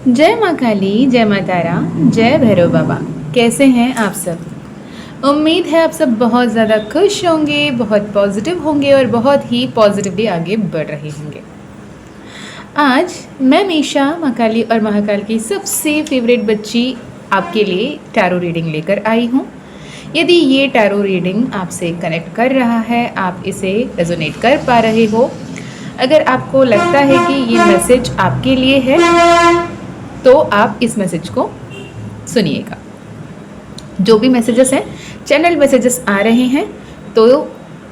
जय माँ काली, जय माँ तारा, जय भैरव बाबा। कैसे हैं आप सब? उम्मीद है आप सब बहुत ज़्यादा खुश होंगे, बहुत पॉजिटिव होंगे और बहुत ही पॉजिटिवली आगे बढ़ रहे होंगे। आज मैं मीशा, माँ काली और महाकाल की सबसे फेवरेट बच्ची आपके लिए टैरो रीडिंग लेकर आई हूँ। यदि ये टैरो रीडिंग आपसे कनेक्ट कर रहा है, आप इसे रेजोनेट कर पा रहे हो, अगर आपको लगता है कि ये मैसेज आपके लिए है तो आप इस मैसेज को सुनिएगा। जो भी मैसेजेस हैं, चैनल मैसेजेस आ रहे हैं तो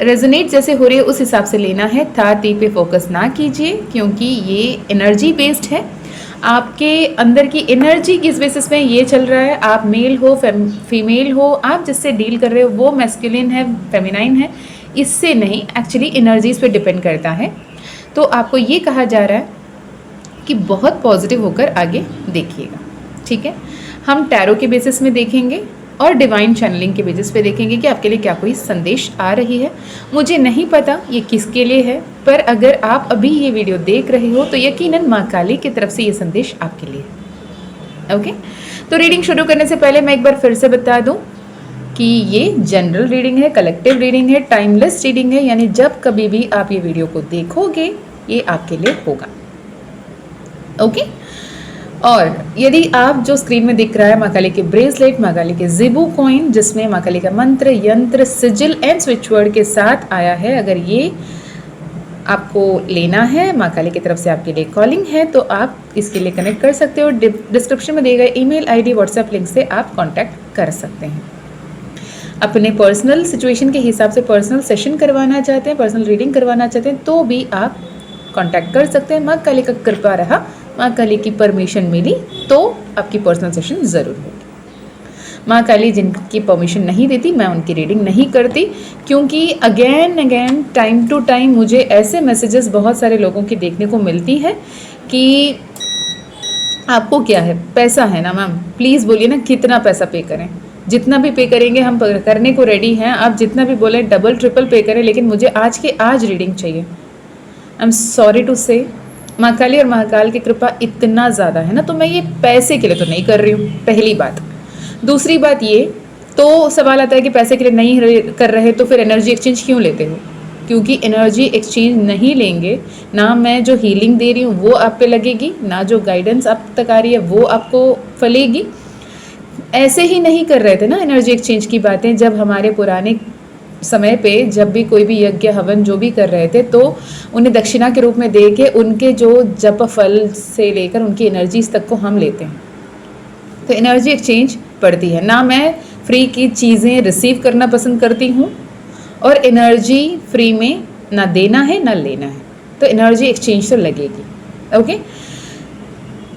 रेजोनेट जैसे हो रही है उस हिसाब से लेना है। था ती पे फोकस ना कीजिए क्योंकि ये एनर्जी बेस्ड है। आपके अंदर की एनर्जी किस बेसिस में ये चल रहा है, आप मेल हो फीमेल हो, आप जिससे डील कर रहे हो वो मैस्कुलिन है फेमिनाइन है, इससे नहीं, एक्चुअली एनर्जीज पे डिपेंड करता है। तो आपको ये कहा जा रहा है कि बहुत पॉजिटिव होकर आगे देखिएगा, ठीक है। हम टैरो के बेसिस में देखेंगे और डिवाइन चैनलिंग के बेसिस पे देखेंगे कि आपके लिए क्या कोई संदेश आ रही है। मुझे नहीं पता ये किसके लिए है, पर अगर आप अभी ये वीडियो देख रहे हो तो यकीनन माँ काली की तरफ से ये संदेश आपके लिए है। ओके, तो रीडिंग शुरू करने से पहले मैं एक बार फिर से बता दूं कि ये जनरल रीडिंग है, कलेक्टिव रीडिंग है, टाइमलेस रीडिंग है, यानी जब कभी भी आप ये वीडियो को देखोगे ये आपके लिए होगा। ओके, और यदि आप जो स्क्रीन में दिख रहा है माँ काली के ब्रेसलेट, माँ काली के जिबू कॉइन जिसमें माँ काली का मंत्र, यंत्र, सिजिल एंड स्विच वर्ड के साथ आया है, अगर ये आपको लेना है, माँ काली की तरफ से आपके लिए कॉलिंग है, तो आप इसके लिए कनेक्ट कर सकते हो। डिस्क्रिप्शन में दिए गए ईमेल आईडी, व्हाट्सएप लिंक से आप कांटेक्ट कर सकते हैं। अपने पर्सनल सिचुएशन के हिसाब से पर्सनल सेशन करवाना चाहते हैं, पर्सनल रीडिंग करवाना चाहते हैं तो भी आप कांटेक्ट कर सकते हैं। माँ काली का कृपा रहा, माँ काली की परमिशन मिली तो आपकी पर्सनल सेशन ज़रूर होगी। माँ काली जिनकी परमिशन नहीं देती मैं उनकी रीडिंग नहीं करती, क्योंकि अगेन टाइम टू टाइम मुझे ऐसे मैसेजेस बहुत सारे लोगों की देखने को मिलती है कि आपको क्या है, पैसा है ना मैम, प्लीज़ बोलिए ना कितना पैसा पे करें, जितना भी पे करेंगे हम करने को रेडी हैं, आप जितना भी बोले डबल ट्रिपल पे करें, लेकिन मुझे आज के आज रीडिंग चाहिए। आई एम सॉरी टू से, माँ काली और महाकाल की कृपा इतना ज़्यादा है ना, तो मैं ये पैसे के लिए तो नहीं कर रही हूँ, पहली बात। दूसरी बात ये तो सवाल आता है कि पैसे के लिए नहीं कर रहे तो फिर एनर्जी एक्सचेंज क्यों लेते हो? क्योंकि एनर्जी एक्सचेंज नहीं लेंगे ना, मैं जो हीलिंग दे रही हूँ वो आप पे लगेगी, ना जो गाइडेंस आप तक आ रही है वो आपको फलेगी। ऐसे ही नहीं कर रहे थे ना एनर्जी एक्सचेंज की बातें, जब हमारे पुराने समय पे जब भी कोई भी यज्ञ हवन जो भी कर रहे थे तो उन्हें दक्षिणा के रूप में दे के उनके जो जप फल से लेकर उनकी एनर्जीज तक को हम लेते हैं। तो एनर्जी एक्सचेंज पड़ती है ना, मैं फ्री की चीज़ें रिसीव करना पसंद करती हूँ और एनर्जी फ्री में ना देना है ना लेना है, तो एनर्जी एक्सचेंज तो लगेगी। ओके,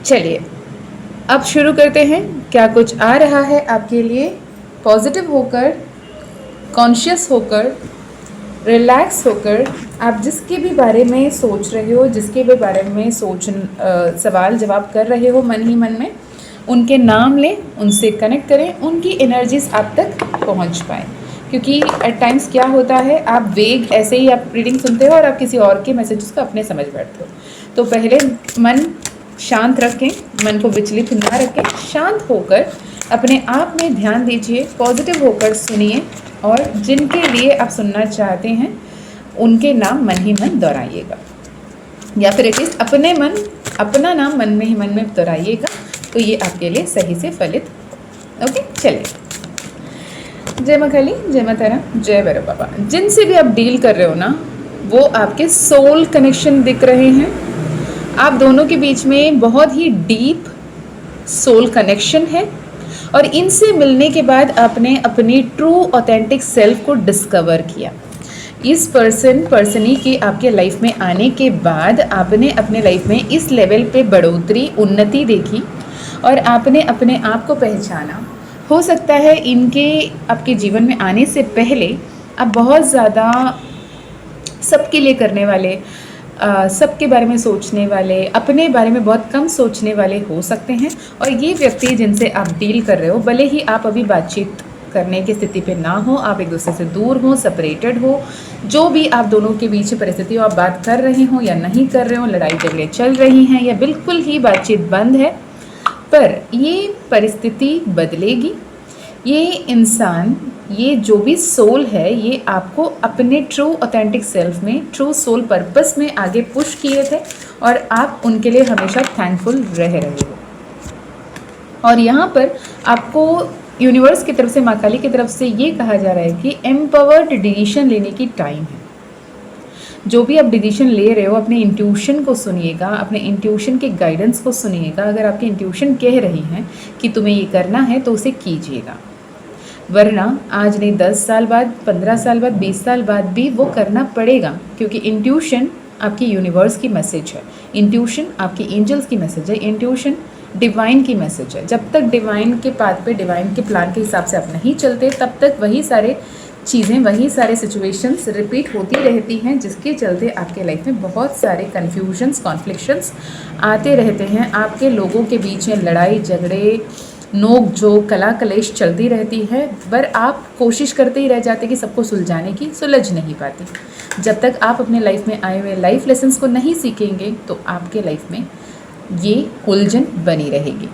चलिए अब शुरू करते हैं। क्या कुछ आ रहा है आपके लिए? पॉजिटिव होकर, कॉन्शियस होकर, रिलैक्स होकर, आप जिसके भी बारे में सोच रहे हो, जिसके भी बारे में सवाल जवाब कर रहे हो मन ही मन में, उनके नाम लें, उनसे कनेक्ट करें, उनकी एनर्जीज आप तक पहुंच पाए। क्योंकि एट टाइम्स क्या होता है, आप वेग ऐसे ही आप रीडिंग सुनते हो और आप किसी और के मैसेजेस को अपने समझ बैठते हो। तो पहले मन शांत रखें, मन को विचलित ना रखें, शांत होकर अपने आप में ध्यान दीजिए, पॉजिटिव होकर सुनिए और जिनके लिए आप सुनना चाहते हैं उनके नाम मन ही मन दोहराइएगा, या फिर एटलीस्ट अपना नाम मन में ही मन में दोहराइएगा, तो ये आपके लिए सही से फलित। ओके, चलिए। जय माँ काली, जय माँ तारा, जय भैरव बाबा। जिनसे भी आप डील कर रहे हो ना, वो आपके सोल कनेक्शन दिख रहे हैं। आप दोनों के बीच में बहुत ही डीप सोल कनेक्शन है और इनसे मिलने के बाद आपने अपनी ट्रू ऑथेंटिक सेल्फ को डिस्कवर किया। इस पर्सनी के आपके लाइफ में आने के बाद आपने अपने लाइफ में इस लेवल पे बढ़ोतरी, उन्नति देखी और आपने अपने आप को पहचाना। हो सकता है इनके आपके जीवन में आने से पहले आप बहुत ज़्यादा सबके लिए करने वाले, सबके बारे में सोचने वाले, अपने बारे में बहुत कम सोचने वाले हो सकते हैं। और ये व्यक्ति जिनसे आप डील कर रहे हो, भले ही आप अभी बातचीत करने की स्थिति पे ना हो, आप एक दूसरे से दूर हो, सेपरेटेड हो, जो भी आप दोनों के बीच परिस्थिति हो, आप बात कर रहे हो या नहीं कर रहे हो, लड़ाई झगड़े चल रही हैं या बिल्कुल ही बातचीत बंद है, पर ये परिस्थिति बदलेगी। ये इंसान, ये जो भी सोल है, ये आपको अपने ट्रू ऑथेंटिक सेल्फ में, ट्रू सोल पर्पस में आगे पुश किए थे और आप उनके लिए हमेशा थैंकफुल रह रहे हो। और यहाँ पर आपको यूनिवर्स की तरफ से, माँ काली की तरफ से ये कहा जा रहा है कि एम्पावर्ड डिसीजन लेने की टाइम है। जो भी आप डिसीजन ले रहे हो, अपने इंट्यूशन को सुनिएगा, अपने इंट्यूशन के गाइडेंस को सुनिएगा। अगर आपकी इंट्यूशन कह रही है कि तुम्हें ये करना है तो उसे कीजिएगा, वरना आज नहीं 10 साल बाद, 15 साल बाद, 20 साल बाद भी वो करना पड़ेगा, क्योंकि इंट्यूशन आपकी यूनिवर्स की मैसेज है, इंट्यूशन आपकी एंजल्स की मैसेज है, इंट्यूशन डिवाइन की मैसेज है। जब तक डिवाइन के पाथ पे, डिवाइन के प्लान के हिसाब से आप नहीं चलते, तब तक वही सारे चीज़ें, वही सारे सिचुएशंस रिपीट होती रहती हैं, जिसके चलते आपके लाइफ में बहुत सारे कन्फ्यूजन्स, कॉन्फ्लिक्शंस आते रहते हैं। आपके लोगों के बीच में लड़ाई झगड़े, नोक झोंक, कला कलेश चलती रहती है, पर आप कोशिश करते ही रह जाते कि सबको सुलझाने की, सुलझ नहीं पाती। जब तक आप अपने लाइफ में आए हुए लाइफ लेसन्स को नहीं सीखेंगे तो आपके लाइफ में ये उलझन बनी रहेगी।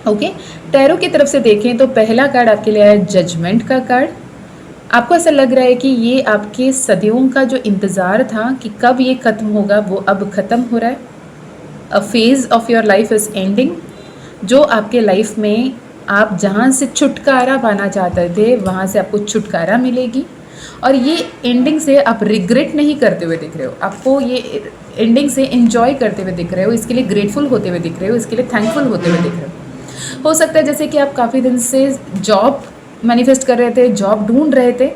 ओके, टैरो की तरफ से देखें तो पहला कार्ड आपके लिए आया जजमेंट का कार्ड। आपको ऐसा लग रहा है कि ये आपके सदियों का जो इंतज़ार था कि कब ये ख़त्म होगा, वो अब ख़त्म हो रहा है। A phase of your life is ending. जो आपके लाइफ में आप जहाँ से छुटकारा पाना चाहते थे, वहाँ से आपको छुटकारा मिलेगी। और ये एंडिंग से आप रिग्रेट नहीं करते हुए दिख रहे हो, आपको ये एंडिंग से एंजॉय करते हुए दिख रहे हो, इसके लिए ग्रेटफुल होते हुए दिख रहे हो, इसके लिए थैंकफुल होते हुए दिख रहे हो सकता है जैसे कि आप काफ़ी दिन से जॉब मैनिफेस्ट कर रहे थे, जॉब ढूंढ रहे थे,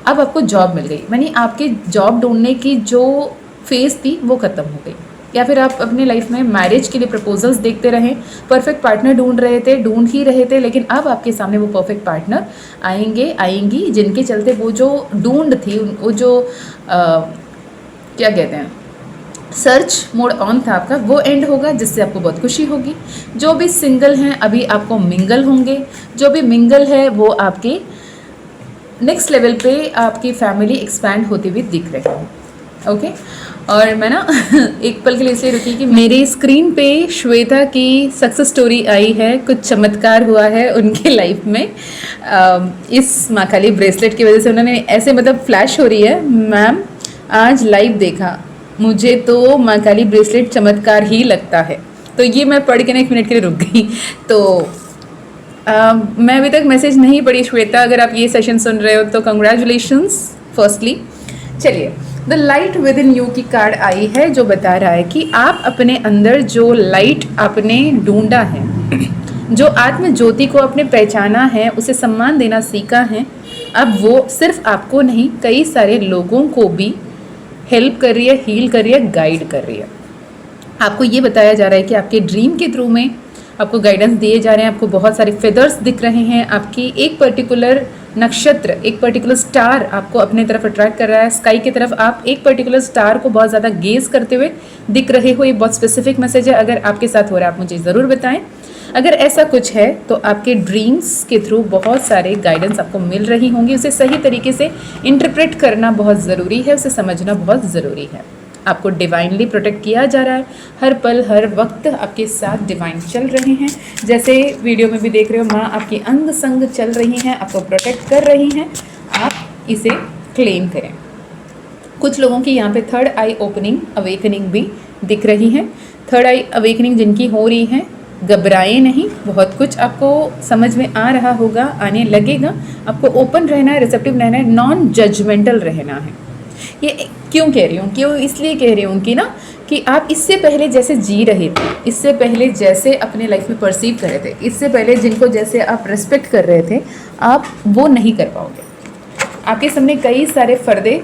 अब आपको जॉब मिल गई, यानी आपकी जॉब ढूंढने की जो फेज़ थी वो ख़त्म हो गई। या फिर आप अपने लाइफ में मैरिज के लिए प्रपोजल्स देखते रहें, परफेक्ट पार्टनर ढूंढ रहे थे, ढूंढ ही रहे थे, लेकिन अब आपके सामने वो परफेक्ट पार्टनर आएंगी, जिनके चलते वो जो ढूंढ थी, वो जो क्या कहते हैं, सर्च मोड ऑन था आपका, वो एंड होगा, जिससे आपको बहुत खुशी होगी। जो भी सिंगल हैं अभी आपको मिंगल होंगे, जो भी मिंगल है वो आपके नेक्स्ट लेवल पे आपकी फैमिली एक्सपैंड होती हुई दिख रही है। ओके, और मैं ना एक पल के लिए इसलिए रुकी कि मेरी स्क्रीन पे श्वेता की सक्सेस स्टोरी आई है, कुछ चमत्कार हुआ है उनके लाइफ में। इस माँ काली ब्रेसलेट की वजह से उन्होंने ऐसे, मतलब फ्लैश हो रही है, मैम आज लाइव देखा, मुझे तो माँ काली ब्रेसलेट चमत्कार ही लगता है। तो ये मैं पढ़ के ना 1 मिनट के लिए रुक गई। तो मैं अभी तक मैसेज नहीं पढ़ी श्वेता, अगर आप ये सेशन सुन रहे हो तो कंग्रेचुलेशंस फर्स्टली। चलिए, the light with in you की कार्ड आई है, जो बता रहा है कि आप अपने अंदर जो लाइट आपने ढूंढा है, जो आत्म ज्योति को आपने पहचाना है, उसे सम्मान देना सीखा है, अब वो सिर्फ आपको नहीं, कई सारे लोगों को भी हेल्प कर रही है, हील कर रही है, गाइड कर रही है। आपको ये बताया जा रहा है कि आपके ड्रीम के थ्रू में आपको गाइडेंस दिए जा रहे हैं, आपको बहुत सारे फेदर्स दिख रहे हैं, आपकी एक पर्टिकुलर नक्षत्र, एक पर्टिकुलर स्टार आपको अपने तरफ अट्रैक्ट कर रहा है, स्काई की तरफ आप एक पर्टिकुलर स्टार को बहुत ज़्यादा गेज करते हुए दिख रहे हो। ये बहुत स्पेसिफिक मैसेज है, अगर आपके साथ हो रहा है आप मुझे ज़रूर बताएं। अगर ऐसा कुछ है तो आपके ड्रीम्स के थ्रू बहुत सारे गाइडेंस आपको मिल रही होंगी, उसे सही तरीके से इंटरप्रेट करना बहुत ज़रूरी है, उसे समझना बहुत ज़रूरी है। आपको डिवाइनली प्रोटेक्ट किया जा रहा है, हर पल हर वक्त आपके साथ डिवाइन चल रहे हैं, जैसे वीडियो में भी देख रहे हो, माँ आपकी अंग संग चल रही हैं, आपको प्रोटेक्ट कर रही हैं। आप इसे क्लेम करें। कुछ लोगों की यहाँ पे थर्ड आई ओपनिंग, अवेकनिंग भी दिख रही है। थर्ड आई अवेकनिंग जिनकी हो रही है, घबराएं नहीं, बहुत कुछ आपको समझ में आ रहा होगा, आने लगेगा। आपको ओपन रहना है, रिसेप्टिव रहना है, नॉन जजमेंटल रहना है। ये क्यों कह रही हूँ, क्यों इसलिए कह रही हूँ कि ना, कि आप इससे पहले जैसे जी रहे थे, इससे पहले जैसे अपने लाइफ में परसीव कर रहे थे, इससे पहले जिनको जैसे आप रिस्पेक्ट कर रहे थे, आप वो नहीं कर पाओगे। आपके सामने कई सारे पर्दे,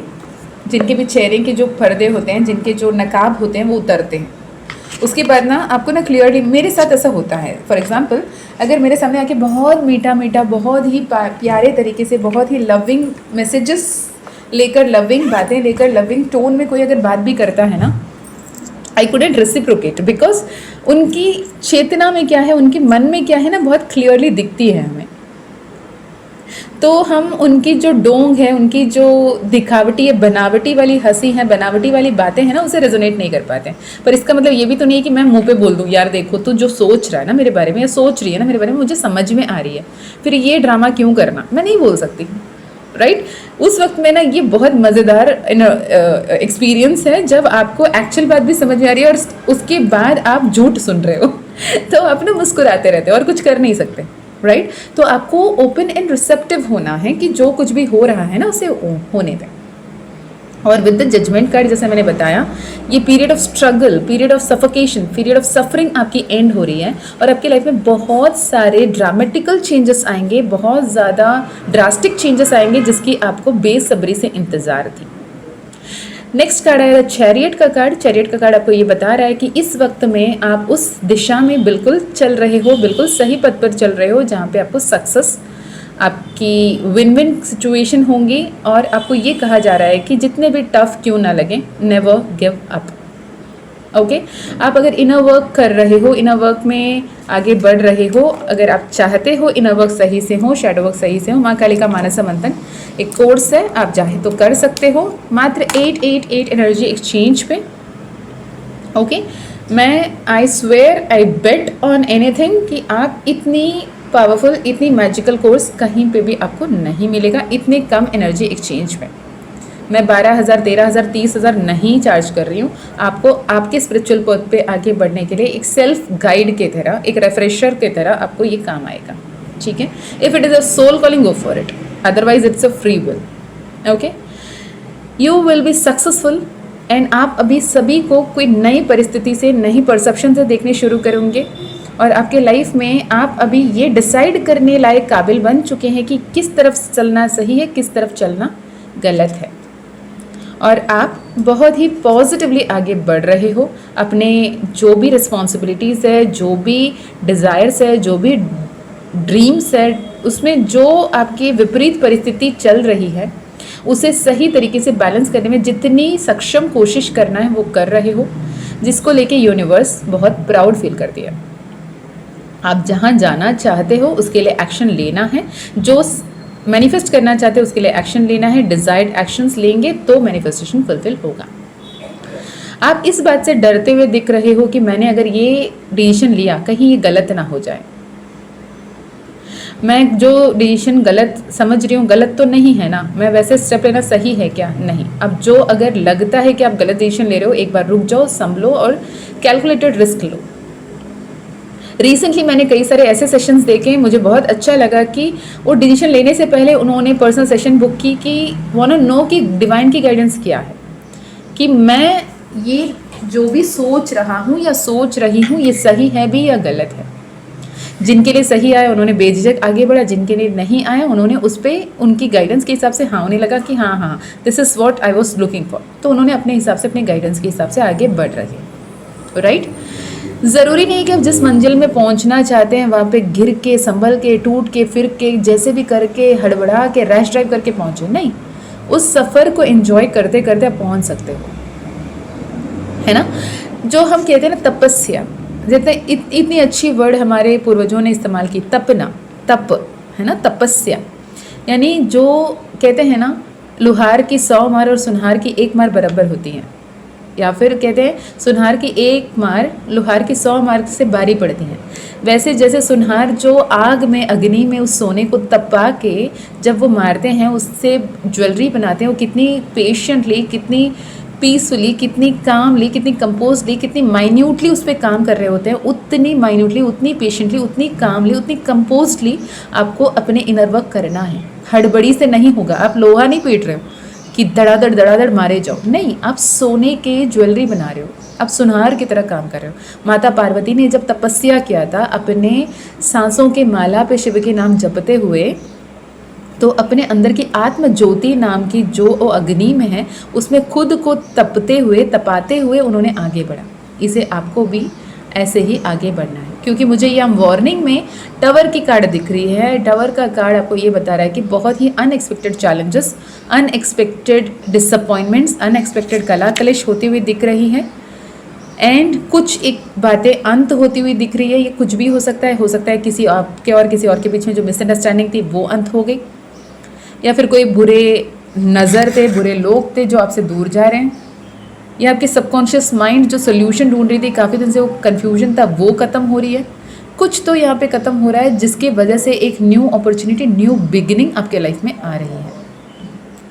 जिनके भी चेहरे के जो पर्दे होते हैं, जिनके जो नकाब होते हैं, वो उतरते हैं। उसके बाद ना आपको ना क्लियरली, मेरे साथ ऐसा होता है, फॉर एग्जांपल अगर मेरे सामने आके बहुत मीठा मीठा, बहुत ही प्यारे तरीके से, बहुत ही लविंग मैसेजेस लेकर, लविंग बातें लेकर, लविंग टोन में कोई अगर बात भी करता है ना, आई कुडेंट रेसिप्रोकेट, बिकॉज उनकी चेतना में क्या है, उनके मन में क्या है ना, बहुत क्लियरली दिखती है हमें। तो हम उनकी जो डोंग है, उनकी जो दिखावटी है, बनावटी वाली हंसी है, बनावटी वाली बातें हैं ना, उसे रेजोनेट नहीं कर पाते हैं। पर इसका मतलब ये भी तो नहीं है कि मैं मुंह पे बोल दूं यार देखो तू जो सोच रहा है ना मेरे बारे में, या सोच रही है ना मेरे बारे में, मुझे समझ में आ रही है, फिर ये ड्रामा क्यों करना, मैं नहीं बोल सकती। राइट उस वक्त में ना ये बहुत मज़ेदार एक्सपीरियंस है जब आपको एक्चुअल बात भी समझ में आ रही है और उसके बाद आप झूठ सुन रहे हो तो आप ना मुस्कुराते रहते हो और कुछ कर नहीं सकते। राइट तो आपको ओपन एंड रिसेप्टिव होना है कि जो कुछ भी हो रहा है ना उसे होने दें। और विद द जजमेंट कार्ड जैसे मैंने बताया, ये period of struggle, period of suffocation, period of suffering आपकी एंड हो रही है और आपकी लाइफ में बहुत सारे ड्रामेटिकल चेंजेस आएंगे, बहुत ज़्यादा ड्रास्टिक चेंजेस आएंगे जिसकी आपको बेसब्री से इंतज़ार थी। नेक्स्ट कार्ड आएगा चैरियट का कार्ड। चैरियट का कार्ड आपको ये बता रहा है कि इस वक्त में आप उस दिशा में बिल्कुल चल रहे हो, बिल्कुल सही पथ पर चल रहे हो जहाँ पे आपको सक्सेस, आपकी विन विन सिचुएशन होंगी। और आपको ये कहा जा रहा है कि जितने भी टफ क्यों ना लगे, नेवर गिव अप। ओके आप अगर इनर वर्क कर रहे हो, इनर वर्क में आगे बढ़ रहे हो, अगर आप चाहते हो इनर वर्क सही से हो, शैडो वर्क सही से हो, माँ काली का मानस मंथन एक कोर्स है, आप चाहे तो कर सकते हो मात्र 888 एनर्जी एक्सचेंज पे। ओके मैं I swear I bet on anything कि आप इतनी पावरफुल, इतनी मैजिकल कोर्स कहीं पे भी आपको नहीं मिलेगा इतने कम एनर्जी एक्सचेंज में। मैं 12,000, 13,000, 30,000 नहीं चार्ज कर रही हूँ आपको, आपके स्पिरिचुअल पथ पे आगे बढ़ने के लिए एक सेल्फ गाइड के तरह, एक रेफ्रेशर के तरह आपको ये काम आएगा। ठीक है, if it is a soul calling go for it, otherwise it's a free will. Okay you will be successful and आप अभी सभी को कोई नई परिस्थिति से, नई परसेप्शन से देखने शुरू करेंगे और आपके लाइफ में आप अभी ये डिसाइड करने लायक काबिल बन चुके हैं कि किस तरफ चलना सही है, किस तरफ चलना गलत है। और आप बहुत ही पॉजिटिवली आगे बढ़ रहे हो। अपने जो भी रिस्पॉन्सिबिलिटीज़ है, जो भी डिज़ायर्स है, जो भी ड्रीम्स है, उसमें जो आपकी विपरीत परिस्थिति चल रही है उसे सही तरीके से बैलेंस करने में जितनी सक्षम कोशिश करना है वो कर रहे हो, जिसको लेके यूनिवर्स बहुत प्राउड फील करती है। आप जहाँ जाना चाहते हो उसके लिए एक्शन लेना है, जो मैनिफेस्ट करना चाहते हो उसके लिए एक्शन लेना है। डिजायर्ड एक्शंस लेंगे तो मैनिफेस्टेशन फुलफिल होगा। आप इस बात से डरते हुए दिख रहे हो कि मैंने अगर ये डिसीजन लिया कहीं ये गलत ना हो जाए, मैं जो डिसीजन गलत समझ रही हूँ गलत तो नहीं है ना, मैं वैसे स्टेप लेना सही है क्या, नहीं। अब जो अगर लगता है कि आप गलत डिसीजन ले रहे हो, एक बार रुक जाओ, संभलो और कैलकुलेटेड रिस्क लो। रिसेंटली मैंने कई सारे ऐसे सेशंस देखे, मुझे बहुत अच्छा लगा कि वो डिसीजन लेने से पहले उन्होंने पर्सनल सेशन बुक की कि वांट टू नो कि डिवाइन की गाइडेंस क्या है, कि मैं ये जो भी सोच रहा हूँ या सोच रही हूँ ये सही है भी या गलत है। जिनके लिए सही आया उन्होंने बेझिझक आगे बढ़ा, जिनके लिए नहीं आया उन्होंने उस पर उनकी गाइडेंस के हिसाब से हाँ उन्हें लगा कि हाँ हाँ this is what I was looking for, तो उन्होंने अपने हिसाब से, अपने गाइडेंस के हिसाब से आगे बढ़ रहे हैं। राइट ज़रूरी नहीं कि आप जिस मंजिल में पहुंचना चाहते हैं वहाँ पे घिर के, संभल के, टूट के, फिर के, जैसे भी करके, हड़बड़ा के, रैश ड्राइव करके पहुंचे, नहीं। उस सफ़र को एंजॉय करते करते आप पहुंच सकते हो, है ना। जो हम कहते हैं ना तपस्या, जैसे इतनी अच्छी वर्ड हमारे पूर्वजों ने इस्तेमाल की, तपना, तप, है ना, तपस्या। यानी जो कहते हैं ना लुहार की 100 मार और सुनहार की 1 मार बराबर होती है, या फिर कहते हैं सुनहार की 1 मार लुहार की 100 मार से भारी पड़ती है। वैसे जैसे सुनहार जो आग में, अग्नि में उस सोने को तपा के जब वो मारते हैं, उससे ज्वेलरी बनाते हैं, वो कितनी पेशेंटली, कितनी पीसफुली, कितनी कामली, कितनी कंपोजली, कितनी माइन्यूटली उस पर काम कर रहे होते हैं, उतनी माइन्यूटली, उतनी पेशेंटली, उतनी कामली, उतनी कंपोजली आपको अपने इनर वर्क करना है। हड़बड़ी से नहीं होगा। आप लोहा नहीं पीट रहे हो कि धड़ाधड़ मारे जाओ, नहीं, आप सोने के ज्वेलरी बना रहे हो, आप सुनहार की तरह काम कर रहे हो। माता पार्वती ने जब तपस्या किया था अपने सांसों के माला पे शिव के नाम जपते हुए, तो अपने अंदर की आत्म ज्योति नाम की जो अग्नि में है उसमें खुद को तपते हुए, तपाते हुए उन्होंने आगे बढ़ा। इसे आपको भी ऐसे ही आगे बढ़ना है, क्योंकि मुझे ये वार्निंग में टावर की कार्ड दिख रही है। टावर का कार्ड आपको ये बता रहा है कि बहुत ही unexpected challenges, unexpected disappointments, unexpected कला कलिश होती हुई दिख रही है। एंड कुछ एक बातें अंत होती हुई दिख रही है। ये कुछ भी हो सकता है किसी आपके और किसी और के बीच में जो मिसअंडरस्टैंडिंग थी वो अंत हो गई। या फिर कोई बुरे नज़र थे, बुरे लोग थे जो आपसे दूर जा रहे हैं, या आपके सबकॉन्शियस माइंड जो सोल्यूशन ढूंढ रही थी, काफ़ी दिन से वो कन्फ्यूजन था, वो ख़त्म हो रही है। कुछ तो यहाँ पे ख़त्म हो रहा है जिसकी वजह से एक न्यू अपॉर्चुनिटी, न्यू बिगिनिंग आपके लाइफ में आ रही है।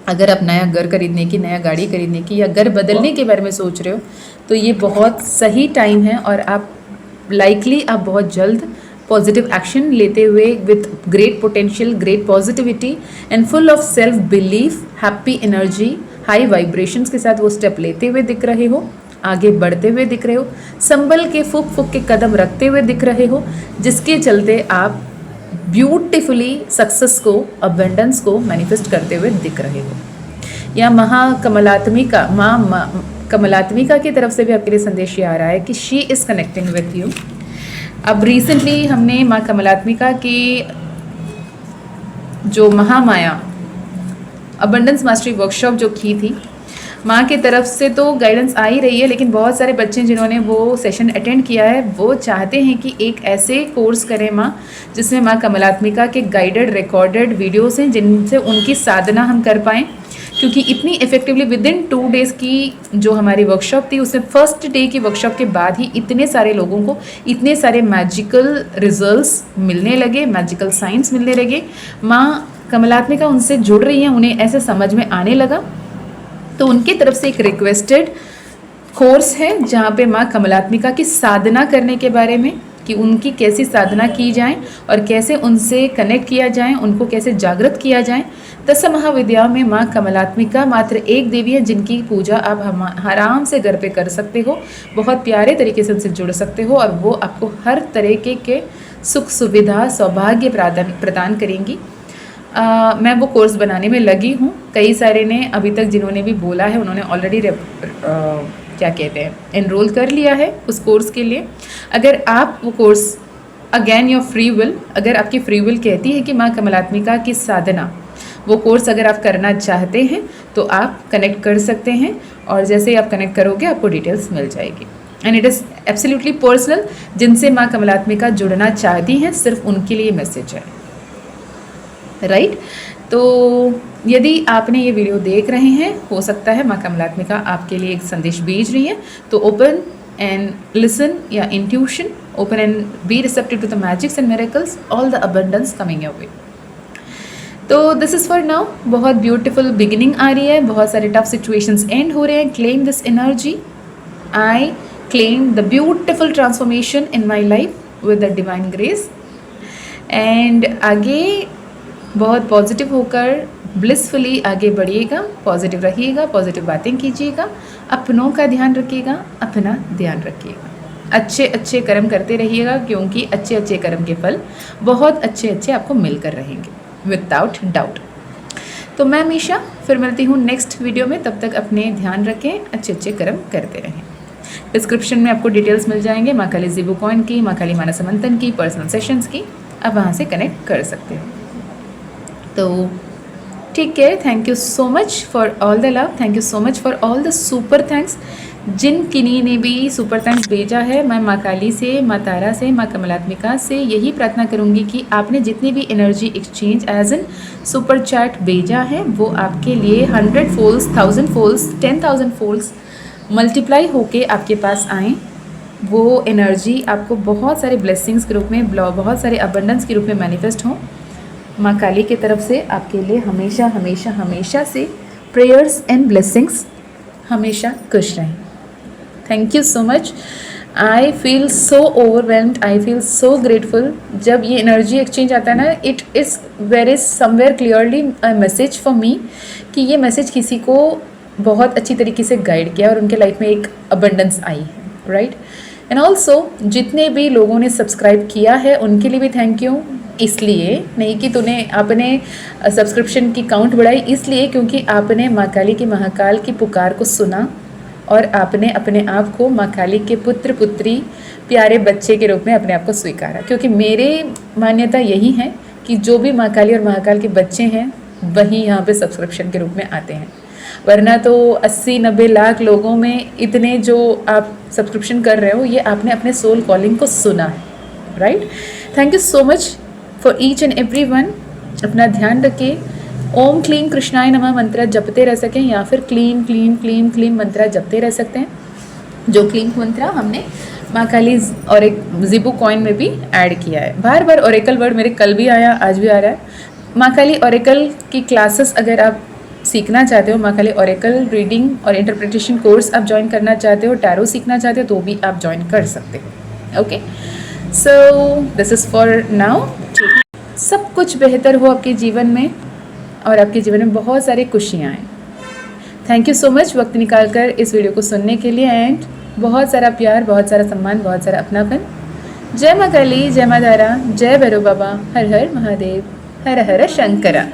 अगर आप नया घर खरीदने की, नया गाड़ी खरीदने की या घर बदलने के बारे में सोच रहे हो तो ये बहुत सही टाइम है, और आप बहुत जल्द पॉजिटिव एक्शन लेते हुए with great potential, great positivity and full of self belief, happy energy, high vibrations के साथ वो स्टेप लेते हुए दिख रहे हो, आगे बढ़ते हुए दिख रहे हो, संभल के फूक फूक के कदम रखते हुए दिख रहे हो, जिसके चलते आप ब्यूटिफुली सक्सेस को, अबेंडेंस को मैनिफेस्ट करते हुए दिख रहे हो। या महाकमलात्मिका, माँ कमलात्मिका की तरफ से भी आपके लिए संदेश ये आ रहा है कि she is connecting with you. अब रिसेंटली हमने माँ कमलात्मिका की जो महामाया अबंडेंस मास्टरी वर्कशॉप जो की थी, माँ की तरफ से तो गाइडेंस आ ही रही है, लेकिन बहुत सारे बच्चे जिन्होंने वो सेशन अटेंड किया है वो चाहते हैं कि एक ऐसे कोर्स करें माँ जिसमें माँ कमलात्मिका के गाइडेड रिकॉर्डेड वीडियोस हैं जिनसे उनकी साधना हम कर पाएँ, क्योंकि इतनी इफेक्टिवली विदिन 2 डेज़ की जो हमारी वर्कशॉप थी, उसमें फर्स्ट डे की वर्कशॉप के बाद ही इतने सारे लोगों को इतने सारे मैजिकल रिजल्ट्स मिलने लगे, मैजिकल साइंस मिलने लगे। माँ कमलात्मिका उनसे जुड़ रही हैं, उन्हें ऐसे समझ में आने लगा, तो उनकी तरफ से एक रिक्वेस्टेड कोर्स है जहाँ पे माँ कमलात्मिका की साधना करने के बारे में, कि उनकी कैसी साधना की जाए और कैसे उनसे कनेक्ट किया जाए, उनको कैसे जागृत किया जाए। 10 महाविद्याओं में माँ कमलात्मिका मात्र एक देवी है जिनकी पूजा आप आराम से घर पे कर सकते हो, बहुत प्यारे तरीके से उनसे जुड़ सकते हो, और वो आपको हर तरीके के सुख सुविधा सौभाग्य प्रदान करेंगी। मैं वो कोर्स बनाने में लगी हूँ। कई सारे ने अभी तक जिन्होंने भी बोला है उन्होंने ऑलरेडी क्या कहते हैं एनरोल कर लिया है उस कोर्स के लिए। अगर आप वो course again your free will, अगर आपकी फ्री विल कहती है कि माँ कमलात्मिका की साधना, वो कोर्स अगर आप करना चाहते हैं तो आप कनेक्ट कर सकते हैं, और जैसे ही आप कनेक्ट करोगे आपको डिटेल्स मिल जाएगी। And it is absolutely personal, जिनसे माँ कमलात्मिका जुड़ना चाहती हैं सिर्फ उनके लिए मैसेज है, राइट। तो यदि आपने ये वीडियो देख रहे हैं, हो सकता है माँ कमलात्मिका आपके लिए एक संदेश भेज रही है, तो ओपन एंड लिसन या intuition, open and be receptive to the magics and miracles, all the abundance coming your way. तो दिस इज़ फॉर नाउ। बहुत ब्यूटीफुल बिगिनिंग आ रही है, बहुत सारे टफ सिचुएशंस एंड हो रहे हैं। Claim this energy. I claim the beautiful transformation in my life with the divine grace, and आगे बहुत पॉजिटिव होकर ब्लिसफुली आगे बढ़िएगा, पॉजिटिव रहिएगा, पॉजिटिव बातें कीजिएगा, अपनों का ध्यान रखिएगा, अपना ध्यान रखिएगा, अच्छे अच्छे कर्म करते रहिएगा, क्योंकि अच्छे अच्छे कर्म के फल बहुत अच्छे अच्छे आपको मिलकर रहेंगे विदाउट डाउट। तो मैं मीशा फिर मिलती हूँ नेक्स्ट वीडियो में, तब तक अपने ध्यान रखें, अच्छे अच्छे कर्म करते रहें। डिस्क्रिप्शन में आपको डिटेल्स मिल जाएंगे माँ काली ज़ीबू कॉइन की, माँ काली मानस मंथन की, पर्सनल सेशंस की, आप वहाँ से कनेक्ट कर सकते हो। तो ठीक है, thank you so much for all the love, thank you so much for all the super thanks. जिन किन्हीं ने भी सुपर थैंक्स भेजा है, मैं माँ काली से, माँ तारा से, माँ कमलात्मिका से यही प्रार्थना करूँगी कि आपने जितनी भी energy exchange as an super chat भेजा है वो आपके लिए 100 फोल्ड्स, 1000 फोल्ड्स, 10,000 फोल्ड्स मल्टीप्लाई होके आपके पास आएँ। वो एनर्जी आपको बहुत सारे ब्लेसिंग्स के रूप में, बहुत सारे अबंडेंस के रूप में मैनिफेस्ट हों। माँ काली की तरफ से आपके लिए हमेशा हमेशा हमेशा से प्रेयर्स एंड ब्लेसिंग्स, हमेशा खुश रहें। Thank you so much. I feel so overwhelmed, I feel so grateful. जब ये एनर्जी एक्सचेंज आता है ना, it is very somewhere clearly a message for me कि ये मैसेज किसी को बहुत अच्छी तरीके से गाइड किया और उनके लाइफ में एक अबंडेंस आई है, राइट। एंड ऑल्सो जितने भी लोगों ने सब्सक्राइब किया है उनके लिए भी थैंक यू। इसलिए नहीं कि तूने आपने सब्सक्रिप्शन की काउंट बढ़ाई, इसलिए क्योंकि आपने माँ काली की, महाकाल की पुकार को सुना और आपने अपने आप को माँ काली के पुत्र पुत्री, प्यारे बच्चे के रूप में अपने आप को स्वीकारा। क्योंकि मेरे मान्यता यही है कि जो भी माँ काली और महाकाल के बच्चे हैं वही यहाँ पे सब्सक्रिप्शन के रूप में आते हैं, वरना तो 80-90 लाख लोगों में इतने जो आप सब्सक्रिप्शन कर रहे हो, ये आपने अपने सोल कॉलिंग को सुना है, right. Thank you so much for each and every one. अपना ध्यान रखिए, ओम क्लीम कृष्णाय नमः मंत्र जपते रह सकें या फिर क्लीम क्लीम क्लीम क्लीम मंत्र जपते रह सकते हैं। जो क्लीम मंत्र हमने माँ काली और एक जिबू कॉइन में भी ऐड किया है। बार बार ओरेकल वर्ड मेरे कल भी आया, आज भी आ रहा है। माँ काली ओरेकल की क्लासेस अगर आप सीखना चाहते हो, माँ काली ओरेकल रीडिंग और इंटरप्रिटेशन कोर्स आप ज्वाइन करना चाहते हो, टैरो सीखना चाहते हो, तो भी आप ज्वाइन कर सकते हो। Okay, so this is for now. सब कुछ बेहतर हो आपके जीवन में और आपके जीवन में बहुत सारी खुशियाँ आएँ। थैंक यू सो मच वक्त निकाल कर इस वीडियो को सुनने के लिए, एंड बहुत सारा प्यार, बहुत सारा सम्मान, बहुत सारा अपनापन। जय माँ काली, जय माँ तारा, जय भैरव बाबा, हर हर महादेव, हर हर शंकरा।